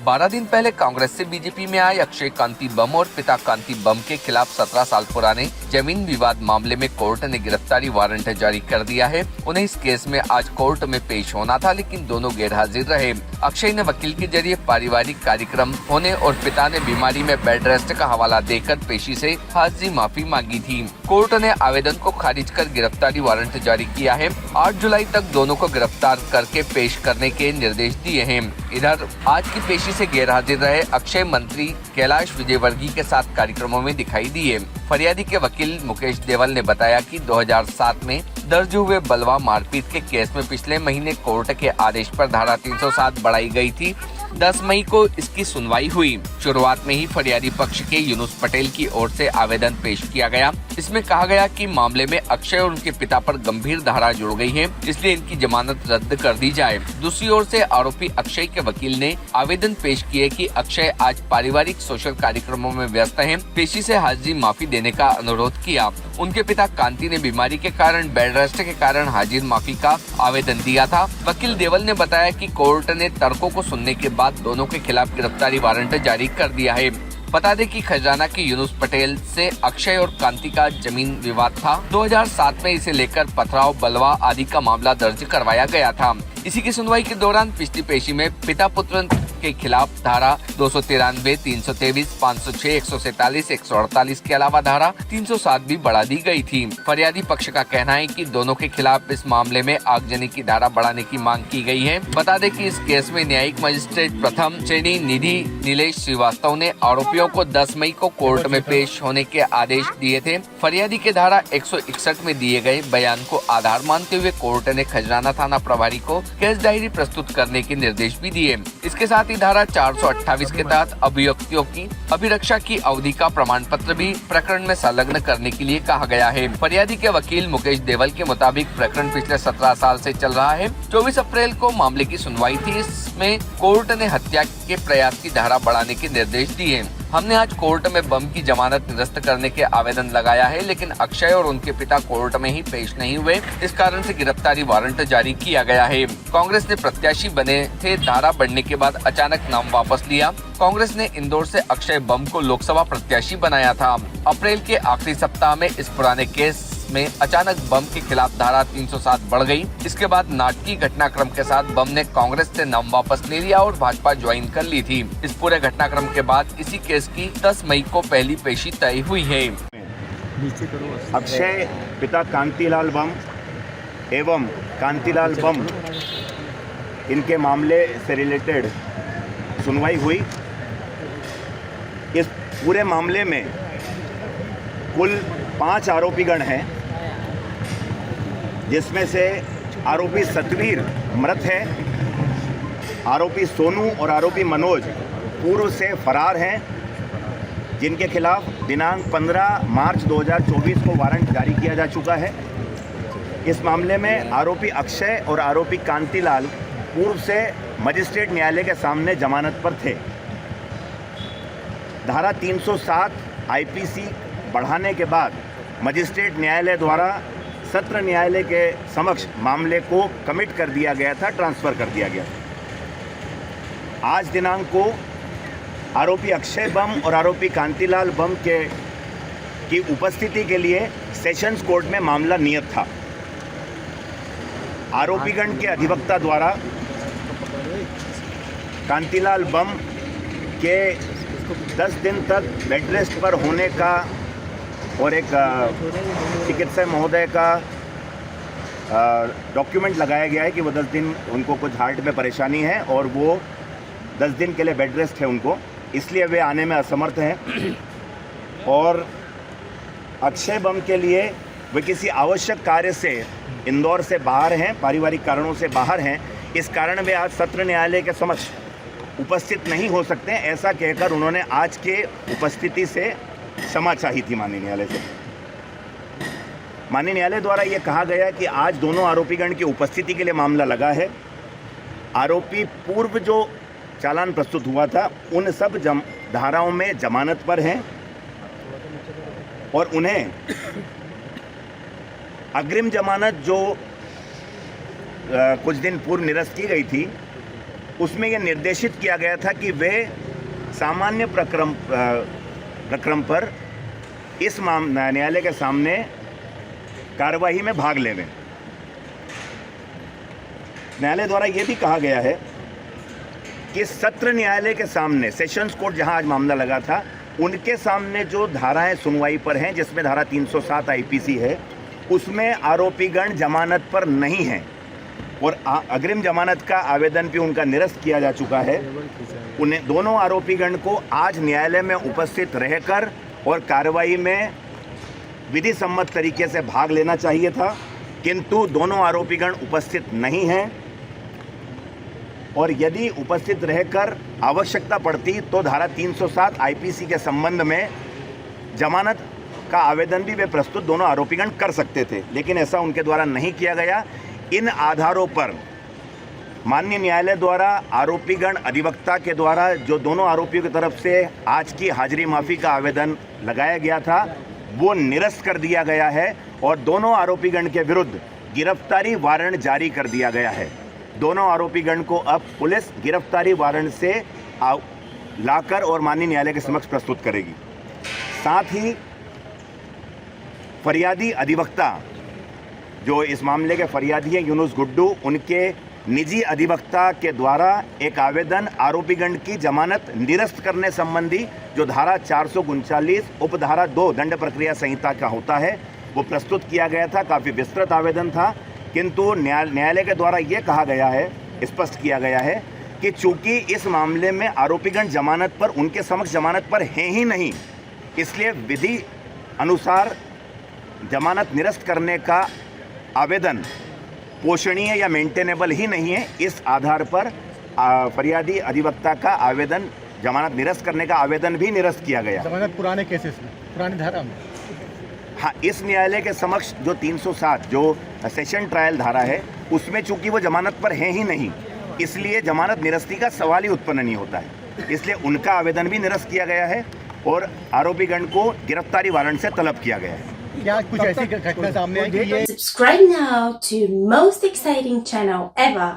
12 दिन पहले कांग्रेस से बीजेपी में आए अक्षय कांति बम और पिता कांति बम के खिलाफ 17 साल पुराने जमीन विवाद मामले में कोर्ट ने गिरफ्तारी वारंट जारी कर दिया है। उन्हें इस केस में आज कोर्ट में पेश होना था, लेकिन दोनों गैरहाजिर रहे। अक्षय ने वकील के जरिए पारिवारिक कार्यक्रम होने और पिता ने बीमारी में बेड रेस्ट का हवाला देकर पेशी से हाजिरी माफी मांगी थी। कोर्ट ने आवेदन को खारिज कर गिरफ्तारी वारंट जारी किया है। 8 जुलाई तक दोनों को गिरफ्तार करके पेश करने के निर्देश दिए हैं। इधर आज की पेशी से गैरहाजिर रहे अक्षय मंत्री कैलाश विजयवर्गीय के साथ कार्यक्रमों में दिखाई दिए। फरियादी के वकील मुकेश देवल ने बताया कि 2007 में दर्ज हुए बलवा मारपीट के केस में पिछले महीने कोर्ट के आदेश पर धारा 307 बढ़ाई गई थी। 10 मई को इसकी सुनवाई हुई। शुरुआत में ही फरियादी पक्ष के यूनुस पटेल की ओर से आवेदन पेश किया गया। इसमें कहा गया कि मामले में अक्षय और उनके पिता पर गंभीर धारा जुड़ गई है, इसलिए इनकी जमानत रद्द कर दी जाए। दूसरी ओर से आरोपी अक्षय के वकील ने आवेदन पेश किए कि अक्षय आज पारिवारिक सोशल कार्यक्रमों में व्यस्त हैं, पेशी से हाजिरी माफी देने का अनुरोध किया। उनके पिता कांति ने बीमारी के कारण बेड रेस्ट के कारण हाजिर माफी का आवेदन दिया था। वकील देवल ने बताया कि कोर्ट ने तर्कों को सुनने के बाद दोनों के खिलाफ गिरफ्तारी वारंट जारी कर दिया है। बता दें कि खजाना के यूनुस पटेल से अक्षय और कांति का जमीन विवाद था। 2007 में इसे लेकर पथराव, बलवा आदि का मामला दर्ज करवाया गया था। इसी की सुनवाई के दौरान पिछली पेशी में पिता पुत्र के खिलाफ धारा 293, 323, 506, 147, 148 के अलावा धारा 307 भी बढ़ा दी गई थी। फरियादी पक्ष का कहना है कि दोनों के खिलाफ इस मामले में आगजनी की धारा बढ़ाने की मांग की गई है। बता दें कि इस केस में न्यायिक मजिस्ट्रेट प्रथम श्रेणी निधि नीलेश श्रीवास्तव ने आरोपियों को 10 मई को कोर्ट में पेश होने के आदेश दिए थे। फरियादी के धारा 161 में दिए गए बयान को आधार मानते हुए कोर्ट ने खजराना थाना प्रभारी को केस डायरी प्रस्तुत करने के निर्देश भी दिए। इसके साथ ही धारा 428 के तहत अभियुक्तों की अभिरक्षा की अवधि का प्रमाण पत्र भी प्रकरण में संलग्न करने के लिए कहा गया है। फरियादी के वकील मुकेश देवल के मुताबिक प्रकरण पिछले 17 साल से चल रहा है। 24 अप्रैल को मामले की सुनवाई थी। इसमें कोर्ट ने हत्या के प्रयास की धारा बढ़ाने के निर्देश दिए। हमने आज कोर्ट में बम की जमानत निरस्त करने के आवेदन लगाया है, लेकिन अक्षय और उनके पिता कोर्ट में ही पेश नहीं हुए। इस कारण से गिरफ्तारी वारंट जारी किया गया है। कांग्रेस ने प्रत्याशी बने थे, धारा बढ़ने के बाद अचानक नाम वापस लिया। कांग्रेस ने इंदौर से अक्षय बम को लोकसभा प्रत्याशी बनाया था। अप्रैल के आखिरी सप्ताह में इस पुराने केस में अचानक बम के खिलाफ धारा 307 बढ़ गई। इसके बाद नाटकीय घटनाक्रम के साथ बम ने कांग्रेस से नाम वापस ले लिया और भाजपा ज्वाइन कर ली थी। इस पूरे घटनाक्रम के बाद इसी केस की 10 मई को पहली पेशी तय हुई है। अक्षय पिता कांतिलाल बम एवं कांतिलाल बम इनके मामले से रिलेटेड सुनवाई हुई। इस पूरे मामले में कुल 5 आरोपीगण हैं, जिसमें से आरोपी सतवीर मृत है, आरोपी सोनू और आरोपी मनोज पूर्व से फरार हैं, जिनके खिलाफ दिनांक 15 मार्च 2024 को वारंट जारी किया जा चुका है। इस मामले में आरोपी अक्षय और आरोपी कांतिलाल पूर्व से मजिस्ट्रेट न्यायालय के सामने जमानत पर थे। धारा 307 आईपीसी बढ़ाने के बाद मजिस्ट्रेट न्यायालय द्वारा सत्र न्यायालय के समक्ष मामले को कमिट कर दिया गया था, ट्रांसफ़र कर दिया गया था। आज दिनांक को आरोपी अक्षय बम और आरोपी कांतिलाल बम की उपस्थिति के लिए सेशंस कोर्ट में मामला नियत था। आरोपीगण के अधिवक्ता द्वारा कांतिलाल बम के 10 दिन तक बेड रेस्ट पर होने का और एक चिकित्सा महोदय का डॉक्यूमेंट लगाया गया है कि वो 10 दिन उनको कुछ हार्ट में परेशानी है और वो 10 दिन के लिए बेड रेस्ट है उनको, इसलिए वे आने में असमर्थ हैं। और अक्षय बम के लिए वे किसी आवश्यक कार्य से इंदौर से बाहर हैं, पारिवारिक कारणों से बाहर हैं। इस कारण वे आज सत्र न्यायालय के समक्ष उपस्थित नहीं हो सकते। ऐसा कहकर उन्होंने आज के उपस्थिति से क्षमा चाही थी माननीय न्यायालय से। माननीय न्यायालय द्वारा ये कहा गया कि आज दोनों आरोपीगण की उपस्थिति के लिए मामला लगा है। आरोपी पूर्व जो चालान प्रस्तुत हुआ था उन सब धाराओं में जमानत पर हैं और उन्हें अग्रिम जमानत जो कुछ दिन पूर्व निरस्त की गई थी उसमें यह निर्देशित किया गया था कि वे सामान्य प्रक्रम पर इस न्यायालय के सामने कार्यवाही में भाग लेवें। न्यायालय द्वारा यह भी कहा गया है कि सत्र न्यायालय के सामने, सेशंस कोर्ट जहां आज मामला लगा था, उनके सामने जो धाराएं सुनवाई पर हैं, जिसमें धारा 307 आईपीसी है, उसमें आरोपीगण जमानत पर नहीं हैं और अग्रिम जमानत का आवेदन भी उनका निरस्त किया जा चुका है। उन्हें दोनों आरोपीगण को आज न्यायालय में उपस्थित रहकर और कार्रवाई में विधि सम्मत तरीके से भाग लेना चाहिए था, किंतु दोनों आरोपीगण उपस्थित नहीं हैं और यदि उपस्थित रहकर आवश्यकता पड़ती तो धारा 307 आईपीसी के संबंध में जमानत का आवेदन भी वे प्रस्तुत दोनों आरोपीगण कर सकते थे, लेकिन ऐसा उनके द्वारा नहीं किया गया। इन आधारों पर माननीय न्यायालय द्वारा आरोपीगण अधिवक्ता के द्वारा जो दोनों आरोपियों की तरफ से आज की हाजिरी माफ़ी का आवेदन लगाया गया था, वो निरस्त कर दिया गया है और दोनों आरोपीगण के विरुद्ध गिरफ्तारी वारंट जारी कर दिया गया है। दोनों आरोपीगण को अब पुलिस गिरफ्तारी वारंट से लाकर और माननीय न्यायालय के समक्ष प्रस्तुत करेगी। साथ ही फरियादी अधिवक्ता, जो इस मामले के फरियादी हैं यूनुस गुड्डू, उनके निजी अधिवक्ता के द्वारा एक आवेदन आरोपीगण की जमानत निरस्त करने संबंधी जो धारा 439 उपधारा 2 दंड प्रक्रिया संहिता का होता है, वो प्रस्तुत किया गया था। काफ़ी विस्तृत आवेदन था, किंतु न्यायालय के द्वारा ये कहा गया है, स्पष्ट किया गया है कि चूंकि इस मामले में आरोपीगण जमानत पर, उनके समक्ष जमानत पर हैं ही नहीं, इसलिए विधि अनुसार जमानत निरस्त करने का आवेदन पोषणीय या मेंटेनेबल ही नहीं है। इस आधार पर फरियादी अधिवक्ता का आवेदन, जमानत निरस्त करने का आवेदन भी निरस्त किया गया। जमानत पुराने केसेस में, पुरानी धारा में, हाँ, इस न्यायालय के समक्ष जो 307 जो सेशन ट्रायल धारा है, उसमें चूंकि वो जमानत पर है ही नहीं, इसलिए जमानत निरस्ती का सवाल ही उत्पन्न नहीं होता है। इसलिए उनका आवेदन भी निरस्त किया गया है और आरोपीगण को गिरफ्तारी वारंट से तलब किया गया है। क्या कुछ ऐसी घटना सामने आई कि ये Subscribe now to most exciting channel ever.